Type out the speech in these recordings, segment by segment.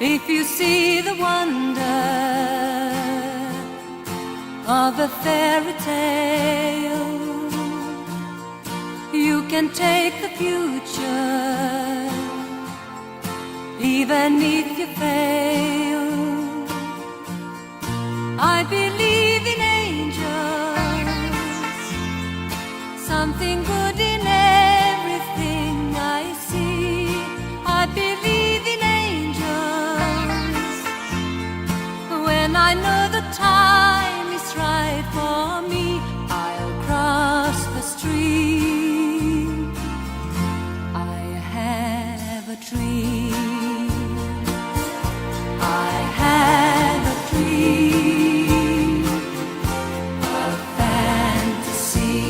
If you see the wonder of a fairy tale, you can take the future, even if you fail. I believe in angels, something good in everything I see. I believe in angels when I know the time is right for me. I'll cross the stream. I have a dream. I have a dream, a fantasy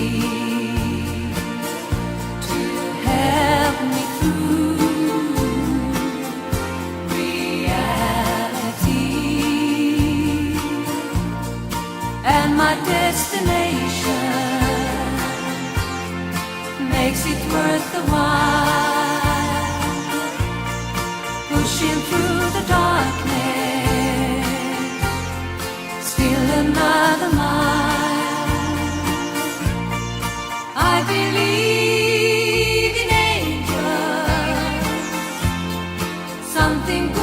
to help me through reality. And my destination makes it worth the while, pushing through the darkness, still another mile. I believe in angels, something good